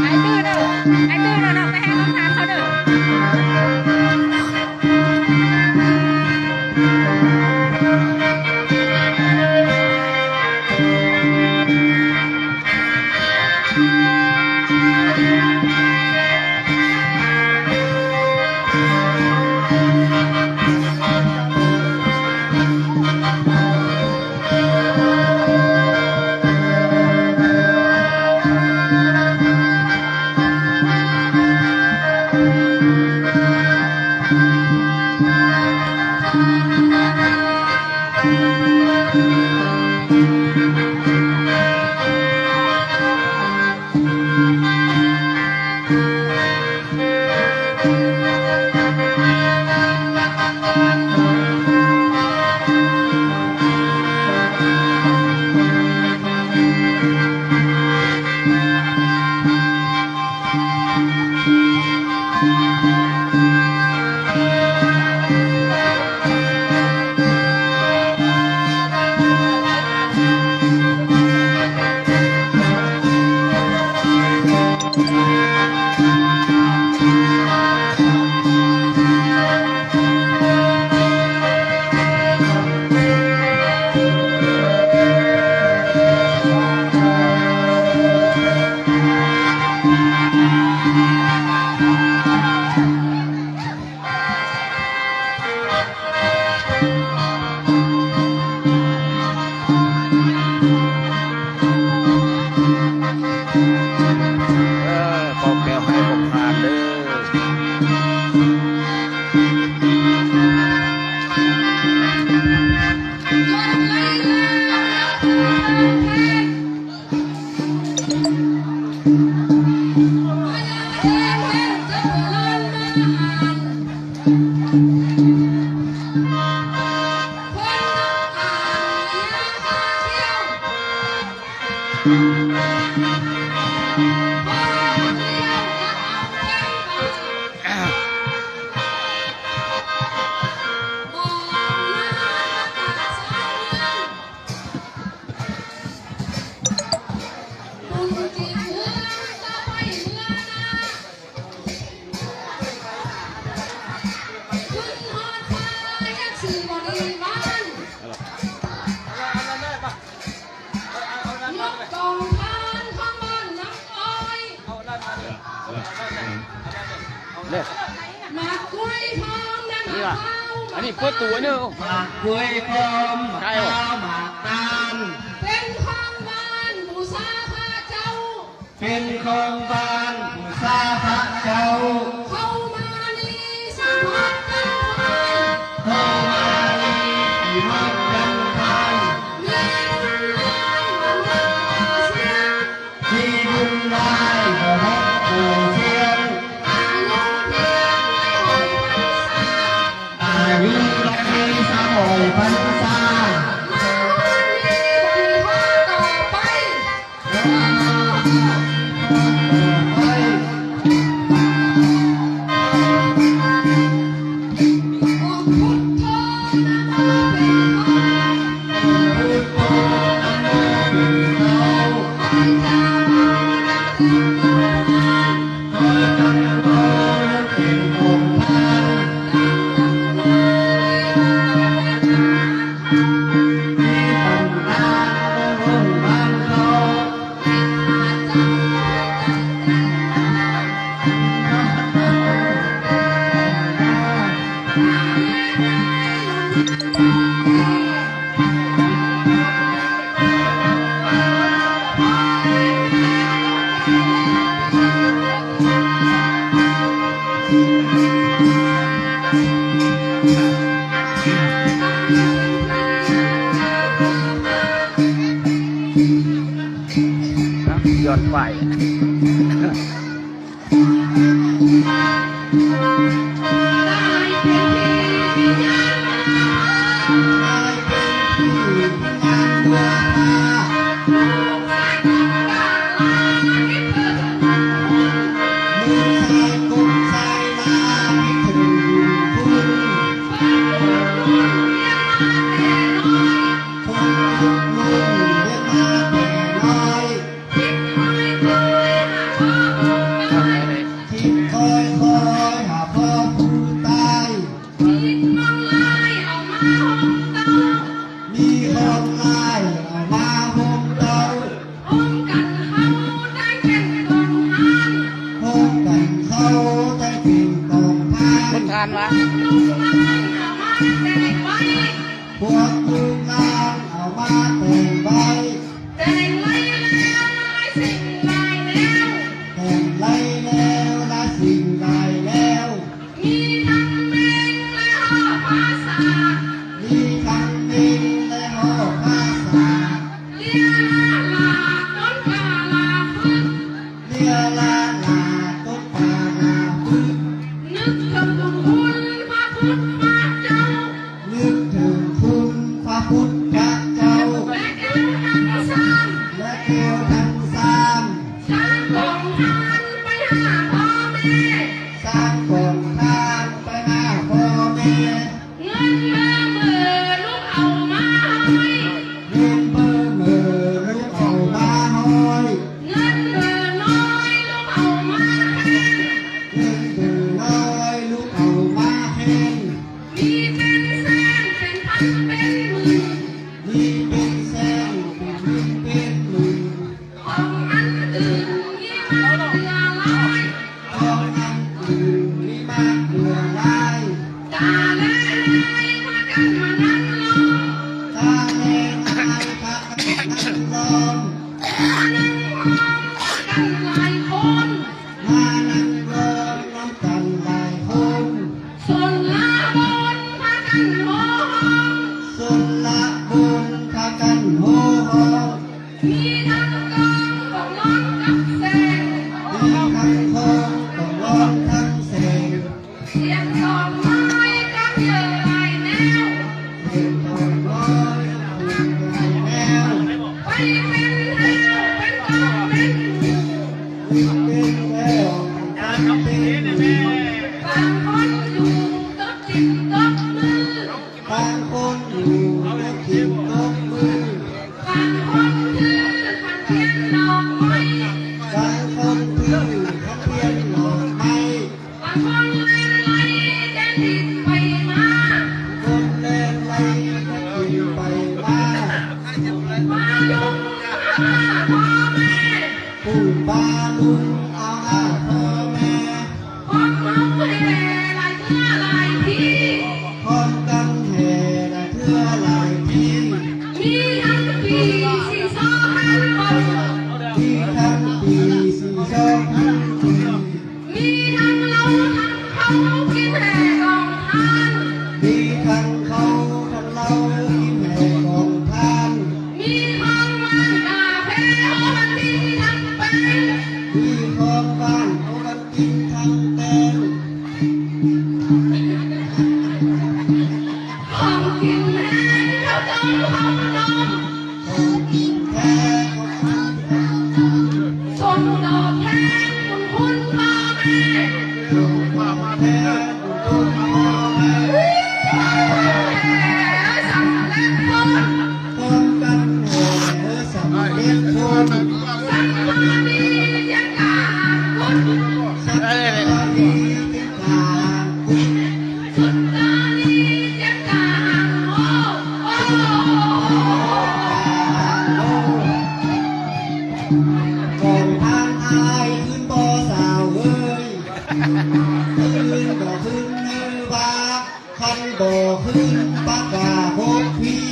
ไอ้ตื้อเด้อไอ้ตื้อเด้อน้องไปให้น้องทานเขาเด้อปอกแก้วให้ผมทานเด้เนี่ยมากล้วยทองนะ นี่ว่ะอันนี้เปิดตัวเนอะ หมากกล้วยพรมหมากเจ้าหมากตาล เป็นของบ้านบูชาพระเจ้า เป็นของบ้านผู้ซาพระเจ้า เข้ามานี่สัมผัสกันไว้ เข้ามาลีที่มักกันทาน เลี้ยงน้ำมันรักเสียง ที่บุญได้ก็รักผู้เพียง อายุเพียงไม่หอยพรรษา อายุรักมีสมอยพรรษา มาวันนี้วันพ่อต่อไป ไป องค์พุทโธนะโมเป็นพระ พุทโธนะโมเป็นเรา คอยจะมาดักเป็นตัวมัน คอยกันโตเป็นองค์ท่าน ดังดังเลยเป็นอาคา ที่ปัญญาของบ้านเขา เป็นอาจารย์หยอดไฟ Hãy subscribe cho kênh Ghiền Mì Gõ để không bỏ lỡ าน สร้างกองทานไปหาพ่อแม่ สร้างกองทานไปหาพ่อแม่ เงินมาเมื่อลูกเอามาให้ เงินเบอร์เมื่อลูกเอามาห้อย เงินเมื่อน้อยลูกเอามาให้ เงินเบอร์น้อยลูกเอามาแห้ง มีเป็นแสนเป็นพันเป็นหมื่น มีเป็นแสนเป็นหมื่นเป็นหมื่น ของอันอื่นยี่มาเรือลอย ทองอันอื่นมีมากเหลือหลาย ตาและลายพากันมานั่งลง ตาแดงอายพระกันนั่งลม นั่งห้องกันหลายคน มานั่งลมน้ำกันหลายคน ส่วนลาบนพากันโมห้อง สุนละบุญพากันโหโห มีทั้งกองของน้องกับแสง มีทั้งทองต้องร้องทั้งแสง เสียงสองไม้กันเยอะหลายแนว เสียงทองร้อยเป็นไงแมว ไปเป็นแถวเป็นกองเป็นหมู่ วิ่งเป็นแล้วกันเป็นหมู่ บางคนอยู่ตบจิตตบมือบ างคนอยู่ยกทิ้งตบมือบ างคนถือขันเทียนดอกไม้ บางคนถือขันเทียนหลอกไม้ บางคนเล่นไหลแดนดินไปมา คนเล่นไรก็กินไปมา มาลงหาพ่อแม่ ผู้บาลุงเอาหาพ่อแม่ คนเมาแห่หลายเมื่อหลายที คนกันแห่ละเทื่อหลายที มีทั้งปีสี่สองห้าคน ที่ทั้งปีสี่ชอบทั้งปี มีทั้งเราทั้งเขากินแห่กองทาน มีทั้งเขาทั้งเรากินแห่ของท่าน มีของมันกาแฟโอวันตินทั้งเป็น มีของบ้านเขากันกินทั้งแตง ของกินแห้งเขาต้มของนม ของกินแท้เขากินทั้ง ชมดอกแทนคุณพ่อแม่ ของแท้คุณพ่อแม่ แห่สำเร็จผล ต้องกันแห่สำเร็จผล สังฆานีเจียงกาคุณ สักตอนนี้เป็นการคุณ สุดตานีเจียงกาโอ้โอ้ ก่อนทางอายขึ้นบ่อสาวเอ้ยขึ้นก็ขึ้นเนื้อบาคันบ่ขึ้นปากกาโคกพี่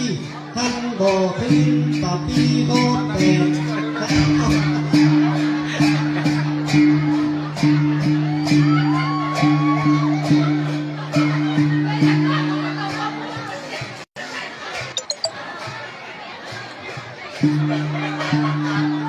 คันบ่ขึ้นปากปีโคกเป็ด เ